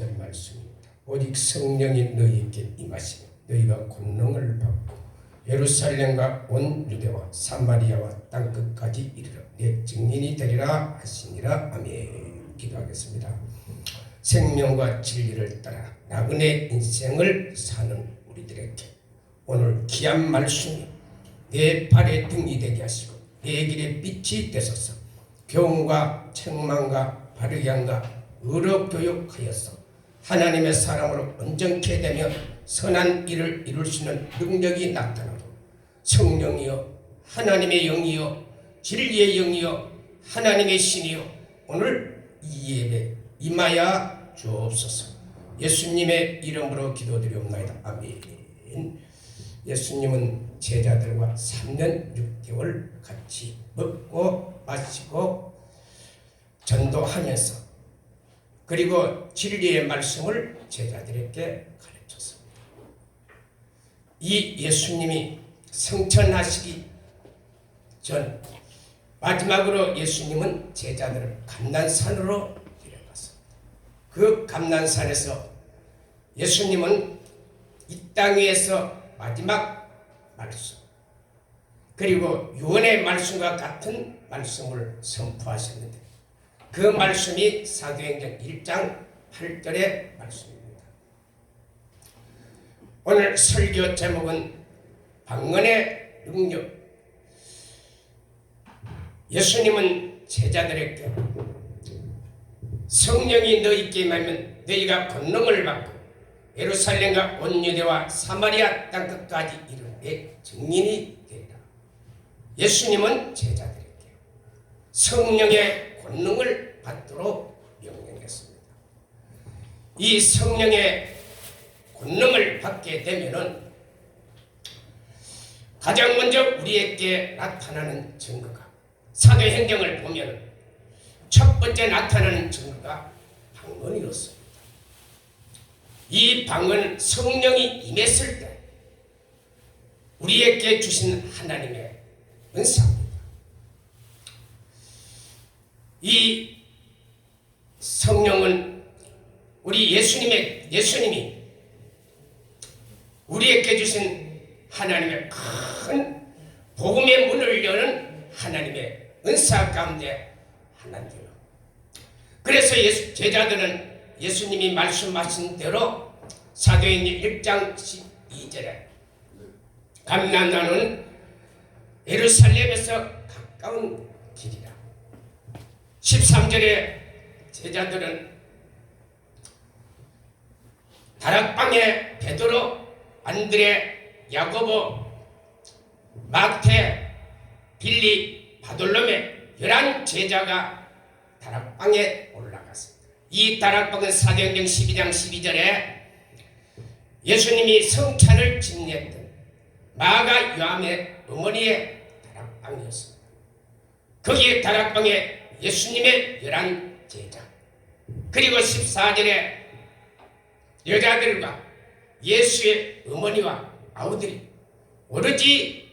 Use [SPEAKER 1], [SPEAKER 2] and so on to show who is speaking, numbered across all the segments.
[SPEAKER 1] 20절 말씀입니다. 오직 성령이 너희에게 임하시면 너희가 권능을 받고 예루살렘과 온 유대와 사마리아와 땅끝까지 이르러 내 증인이 되리라 하시니라. 아멘. 기도하겠습니다. 생명과 진리를 따라 나그네 인생을 사는 우리들에게 오늘 귀한 말씀이 내 발의 등이 되게 하시고 내 길의 빛이 되소서. 교훈과 책망과 바르게 함과 의로 교육하여서 하나님의 사람으로 온전케 되며 선한 일을 이룰 수 있는 능력이 나타나도 성령이여 하나님의 영이여 진리의 영이여 하나님의 신이여 오늘 이 예배 임하여 주옵소서. 예수님의 이름으로 기도드리옵나이다. 아멘. 예수님은 제자들과 3년 6개월 같이 먹고 마시고 전도하면서 그리고 진리의 말씀을 제자들에게 가르쳤습니다. 이 예수님이 성천하시기 전 마지막으로 예수님은 제자들을 감난산으로 데려갔습니다. 그 감난산에서 예수님은 이 땅 위에서 마지막 말씀 그리고 유언의 말씀과 같은 말씀을 선포하셨는데 그 말씀이 사도행전 1장 8절의 말씀입니다. 오늘 설교 제목은 방언의 능력. 예수님은 제자들에게 성령이 너희에게 임하면 너희가 권능을 받고 예루살렘과 온 유대와 사마리아 땅끝까지 이르러 내 증인이 되리라. 예수님은 제자들에게 성령의 권능을 받도록 명령했습니다. 이 성령의 권능을 받게 되면은 가장 먼저 우리에게 나타나는 증거가 사도행전을 보면 첫 번째 나타나는 증거가 방언이었습니다. 이 방언 성령이 임했을 때 우리에게 주신 하나님의 은사입니다. 이 성령은 우리 예수님이 우리에게 주신 하나님의 큰 복음의 문을 여는 하나님의 은사 가운데 하나인데요. 그래서 제자들은 예수님이 말씀하신 대로 사도행전 1장 12절에 감난산은 예루살렘에서 가까운 길이라. 13절에 제자들은 다락방에 베드로, 안드레, 야고보, 마태, 빌립, 바돌로메 11제자가 다락방에 올라갔습니다. 이 다락방은 사도행전 12장 12절에 예수님이 성찬을 집례했던 마가 요함의 어머니의 다락방이었습니다. 거기에 다락방에 예수님의 11제자 그리고 14절에 여자들과 예수의 어머니와 아우들이 오로지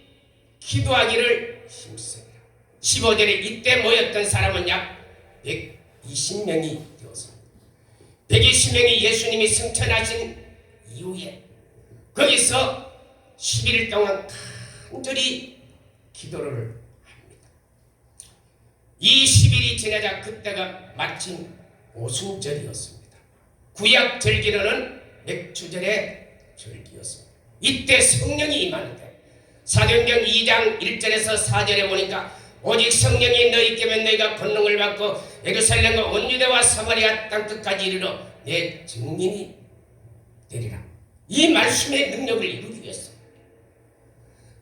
[SPEAKER 1] 기도하기를 힘쓰니라. 15절에 이때 모였던 사람은 약 120명이 되었습니다. 120명이 예수님이 승천하신 이후에 거기서 11일 동안 간절히 기도를 합니다. 이 10일이 지나자 그때가 마침 오순절이었습니다. 구약 절기로는 맥주절의 절기였습니다. 이때 성령이 임하는데 사도행전 2장 1절에서 4절에 보니까 오직 성령이 너희에게 임하면 너희가 권능을 받고 예루살렘과 온 유대와 사마리아 땅끝까지 이르러 내 증인이 되리라. 이 말씀의 능력을 이루기 위해서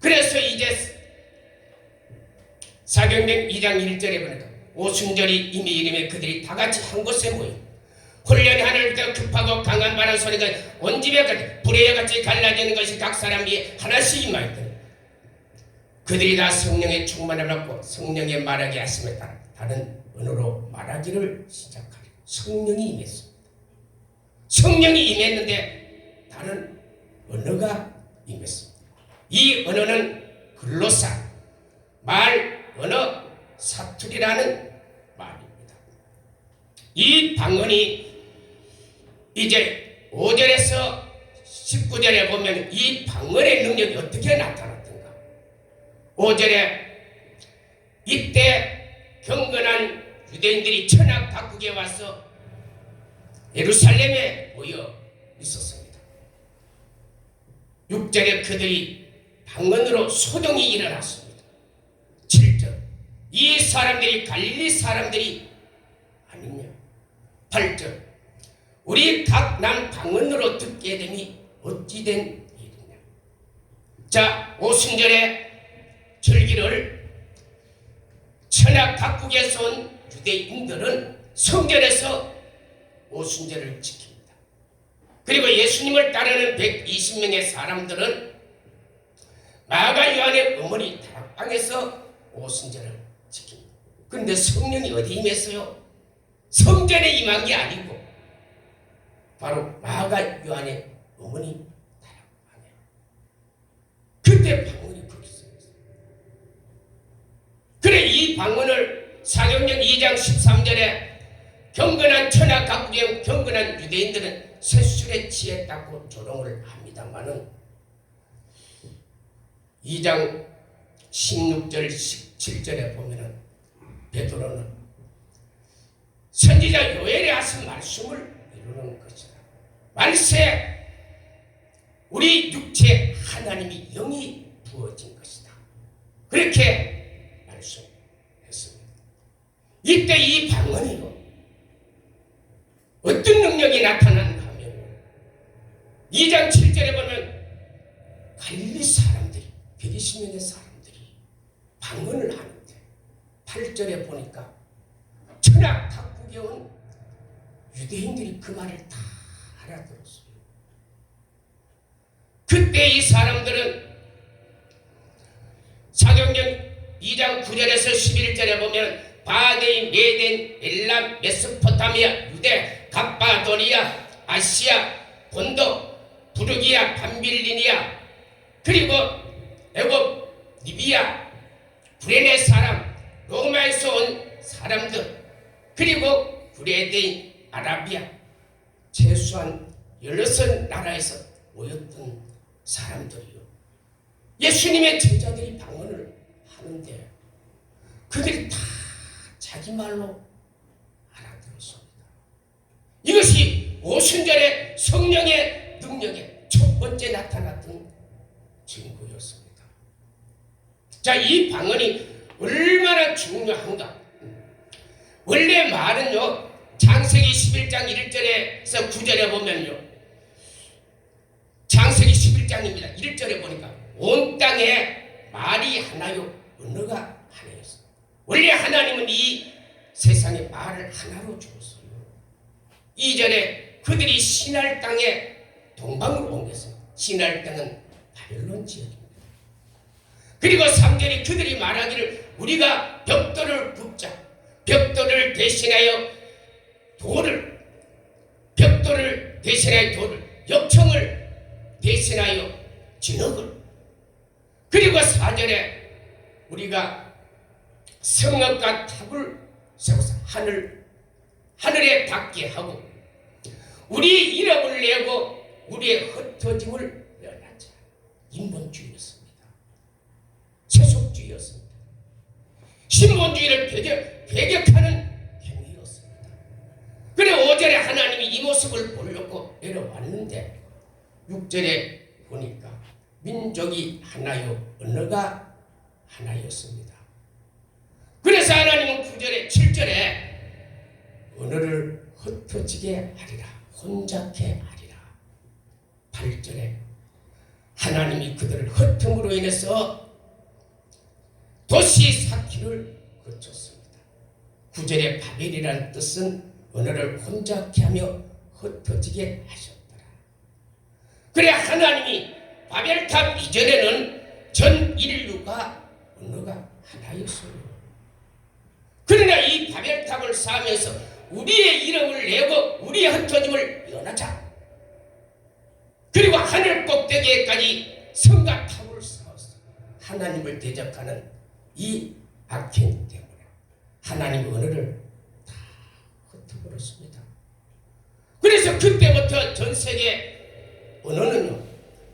[SPEAKER 1] 그래서 이제 사도행전 2장 1절에 보니까 오순절이 이미 이르매 그들이 다 같이 한 곳에 모여 훈련이 하늘을 더 급하고 강한 바람 소리가 온 집에 불의 같이 갈라지는 것이 각 사람 위에 하나씩 임하였더니 그들이 다 성령의 충만을 받고 성령의 말하게 하심에 따라 다른 언어로 말하기를 시작하리. 성령이 임했습니다. 성령이 임했는데 다른 언어가 임했습니다. 이 언어는 글로사, 말, 언어, 사투리라는 말입니다. 이 방언이 이제 5절에서 19절에 보면 이 방언의 능력이 어떻게 나타났던가. 5절에 이때 경건한 유대인들이 천하 각국에 와서 예루살렘에 모여 있었습니다. 6절에 그들이 방언으로 소동이 일어났습니다. 7절 이 사람들이 갈릴리 사람들이 아니냐. 8절 우리 각 난 방언으로 듣게 되니 어찌 된 일이냐. 자, 오순절의 절기를 천하 각국에서 온 유대인들은 성전에서 오순절을 지킵니다. 그리고 예수님을 따르는 120명의 사람들은 마가 요한의 어머니 다락방에서 오순절을 지킵니다. 그런데 성령이 어디 임했어요? 성전에 임한 게 아니고 바로 마가 요한의 어머니 다락방에. 그때 방언이 거기서 있어요. 그래 이 방언을 사도행전 2장 13절에 경건한 천하 각국의 경건한 유대인들은 세술에 취했다고 조롱을 합니다마는 2장 16절 17절에 보면은 베드로는 선지자 요엘이 하신 말씀을 이루는 것이다. 말세 우리 육체에 하나님이 영이 부어진 것이다. 그렇게 말씀했습니다. 이때 이 방언이요 어떤 능력이 나타나는가 하면 2장 7절에 보면 갈릴리 사람들이 120명의 사람들이 방언을 하는데 8절에 보니까 천하 각국에 온 유대인들이 그 말을 다 알아들었어요. 그때 이 사람들은 사도행전 2장 9절에서 11절에 보면 바데인, 메덴, 엘람, 메소포타미아, 유대, 갑바도리아, 아시아, 본도, 부르기아, 밤빌리니아, 그리고 애굽, 리비아, 구레네 사람, 로마에서 온 사람들, 그리고 구레데인, 아라비아, 최소한 16 나라에서 모였던 사람들이요. 예수님의 제자들이 방언을 하는데 그들이 다 자기 말로 알아들었습니다. 이것이 오순절의 성령의 능력에 첫 번째 나타났던 증거였습니다. 자, 이 방언이 얼마나 중요한가. 원래 말은요 창세기 11장 1절에서 9절에 보면요 창세기 11장입니다. 1절에 보니까 온 땅에 말이 하나요 언어가 하나였어요. 원래 하나님은 이 세상에 말을 하나로 주었어요. 2절에 그들이 시날 땅에 동방으로 옮겼습니다. 시날 땅은 바벨론 지역입니다. 그리고 3절에 그들이 말하기를 우리가 벽돌을 굽자. 벽돌을 대신하여 돌을, 벽돌을 대신하여 돌을, 역청을 대신하여 진흙을. 그리고 4절에 우리가 성읍과 탑을 세워서 하늘에 닿게 하고 우리 이름을 내고 우리의 흩어짐을 면하자. 인본주의였습니다. 세속주의였습니다. 신본주의를 배격하는 행위였습니다. 그래 5절에 하나님이 이 모습을 보려고 내려왔는데 6절에 보니까 민족이 하나요 언어가 하나였습니다. 그래서 하나님은 9절에 7절에 언어를 흩어지게 하리라 혼잡케 하리라. 8절에 하나님이 그들을 흩음으로 인해서 도시 사키를 거쳤습니다. 9절에 바벨이라는 뜻은 언어를 혼잡케 하며 흩어지게 하셨더라. 그래 하나님이 바벨탑 이전에는 전 인류가 언어가 하나였어요. 그러나 이 바벨탑을 쌓으면서 우리의 이름을 내고 우리의 흩어짐을 면하자. 그리고 하늘 꼭대기에까지 성과 탑을 쌓았어. 하나님을 대적하는 이 악행 때문에 하나님의 언어를 다 흩어버렸습니다. 그래서 그래서 그때부터 전 세계 언어는요,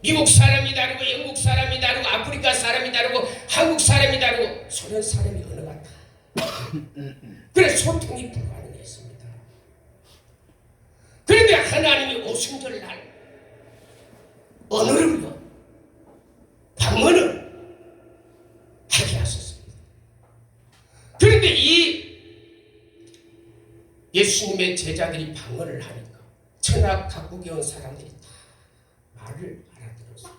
[SPEAKER 1] 미국 사람이 다르고 영국 사람이 다르고 아프리카 사람이 다르고 한국 사람이 다르고 소련 사람이 언어가 다 그래서 소통이 불가능했습니다. 그런데 하나님이 오순절날 언어를요, 방언을 하게 하셨습니다. 그런데 이 예수님의 제자들이 방언을 하니까 천하 각국에 온 사람들이 다 말을 알아들었어요.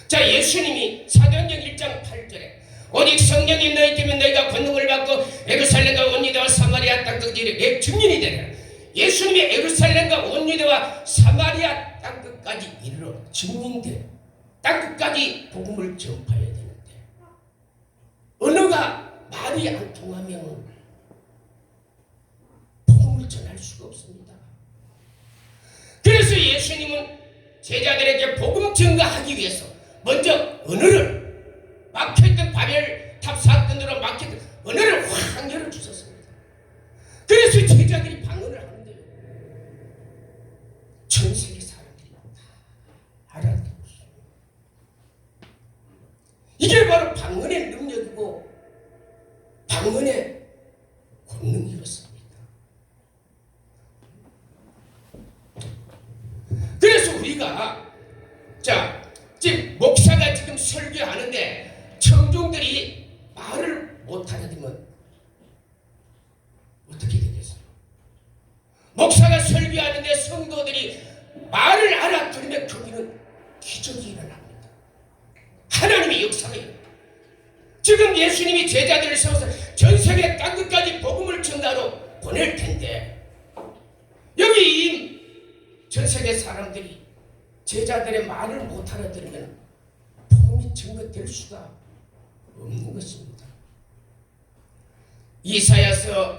[SPEAKER 1] 자, 예수님이 사도행전 1장 8절에 오직 성령이 너희 때문에 너희가 권능을 받고 예루살렘과 온 유대와 사마리아 땅끝까지 내 증인이 되리라. 예수님이 예루살렘과 온 유대와 사마리아 땅끝까지 이르러 증인돼 땅끝까지 복음을 전파해야 되는데 언어가 말이 안 통하면 복음을 전할 수가 없습니다. 그래서 예수님은 제자들에게 복음 전가하기 위해서 먼저 언어를 막혀있던 바벨탑 사건으로 막혔던 언어를 확 열어주셨습니다. 그래서 제자들이 방언을 하는데요, 전 세계 사람들이 다 알아들었어요. 이게 바로 방언의 능력이고 방언의 권능이었습니다. 그래서 우리가 지금 목사가 지금 설교하는데 청중들이 말을 못 알아들으면 어떻게 되겠어요? 목사가 설교하는데 성도들이 말을 알아들으면 거기는 기적이 일어납니다. 하나님의 역사가 일어납니다. 지금 예수님이 제자들을 세워서 전 세계 땅끝까지 복음을 전가로 보낼 텐데 여기 이 전 세계 사람들이 제자들의 말을 못 알아들으면 복음이 전가될 수가 없는 것입니다. 이사야서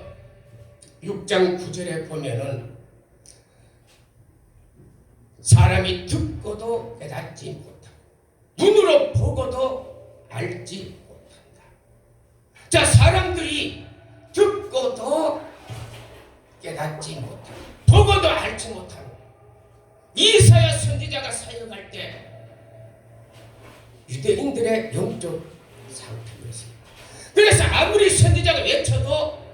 [SPEAKER 1] 6장 9절에 보면은 사람이 듣고도 깨닫지 못하고 눈으로 보고도 알지 못한다. 자, 사람들이 듣고도 깨닫지 못하고 보고도 알지 못하고 이사야 선지자가 사역할 때 유대인들의 영적 상태였습니다. 그래서 아무리 선지자가 외쳐도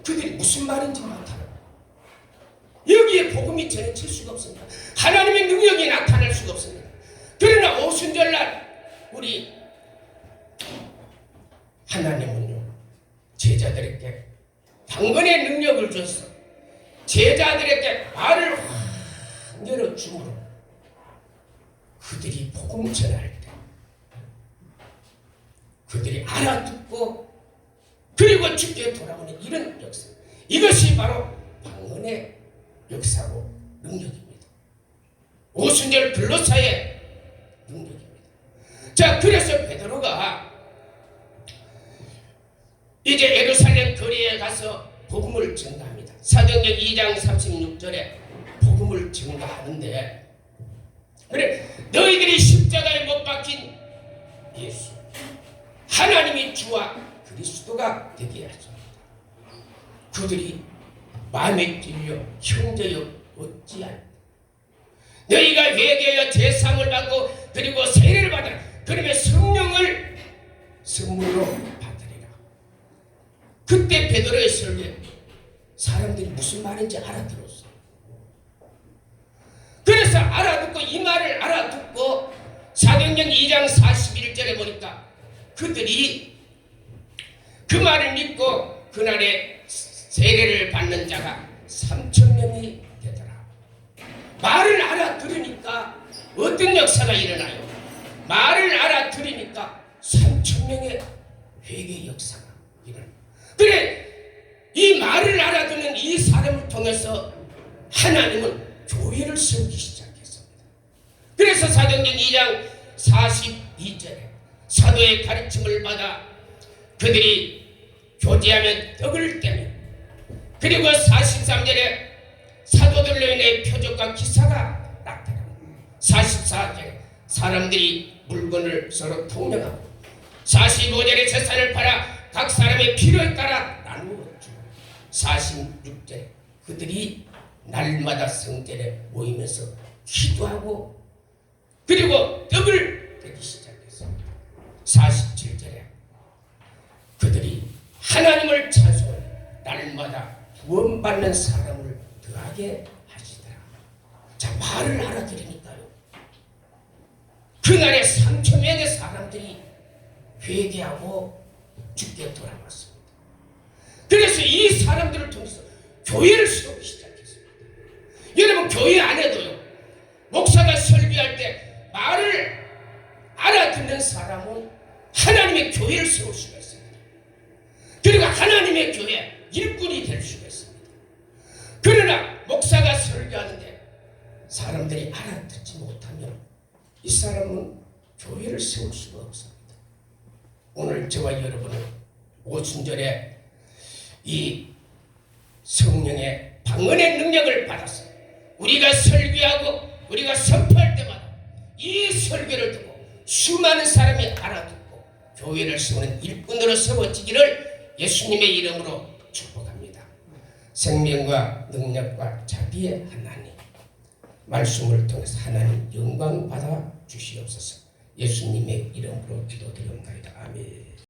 [SPEAKER 1] 그들이 무슨 말인지 못하고 여기에 복음이 전해질 수가 없습니다. 하나님의 능력이 나타날 수가 없습니다. 그러나 오순절날 우리 하나님은요, 제자들에게 방언의 능력을 줘서 제자들에게 말을 확 열어주므로 그들이 복음 전할 때 그들이 알아듣고 그리고 주께 돌아오는 이런 역사, 이것이 바로 방언의 역사고 능력입니다. 오순절 근로사의 능력입니다. 자, 그래서 베드로가 이제 예루살렘 거리에 가서 복음을 전가합니다. 사도행전 2장 36절에 복음을 전가하는데, 그래, 너희들이 십자가에 못 박힌 예수 하나님이 주와 그리스도가 되게 하십니다. 그들이 마음에 찔려 형제여 어찌하냐, 너희가 회개하여 제사함을 받고 그리고 세례를 받으라. 그러면 성령을 선물로 받으리라. 그때 베드로의 설교에 사람들이 무슨 말인지 알아들었어. 그래서 알아듣고 이 말을 알아듣고 사도행전 2장 41절에 보니까 그들이 그 말을 믿고 그날에 세례를 받는 자가 3,000명이 되더라. 말을 알아들으니까 어떤 역사가 일어나요? 말을 알아들으니까 3,000명의 회개 역사가 일어나요. 그래, 이 말을 알아듣는 이 사람을 통해서 하나님은 교회를 세우기 시작했습니다. 그래서 사도행전 2장 42절에 사도의 가르침을 받아 그들이 교제하면 떡을 떼며, 그리고 43절에 사도들로 인해 표적과 기사가 나타납니다. 44절에 사람들이 물건을 서로 통용하고, 45절에 재산을 팔아 각 사람의 필요에 따라 나누어 주고, 46절에 그들이 날마다 성전에 모이면서 기도하고 그리고 떡을 떼기 시작했습니다. 47절에 그들이 하나님을 찬송하며 날마다 구원받는 사람을 더하게 하시더라. 자, 말을 알아들으니까요. 그날에 3,000명의 사람들이 회개하고 주께 돌아왔습니다. 그래서 이 사람들을 통해서 교회를 세우기 시작했습니다. 여러분, 교회 안에도요, 목사가 설교할 때 말을 알아듣는 사람은 하나님의 교회를 세울 수가 있습니다. 그리고 하나님의 교회 일꾼이 될 수가 있습니다. 그러나 목사가 설교하는데 사람들이 알아듣지 못하면 이 사람은 교회를 세울 수가 없습니다. 오늘 저와 여러분은 오순절에 이 성령의 방언의 능력을 받아서 우리가 설교하고 우리가 선포할 때마다 이 설교를 듣고 수많은 사람이 알아듣고 교회를 세우는 일꾼으로 세워지기를 예수님의 이름으로 축복합니다. 생명과 능력과 자비의 하나님, 말씀을 통해서 하나님 영광 받아 주시옵소서. 예수님의 이름으로 기도드립니다. 아멘.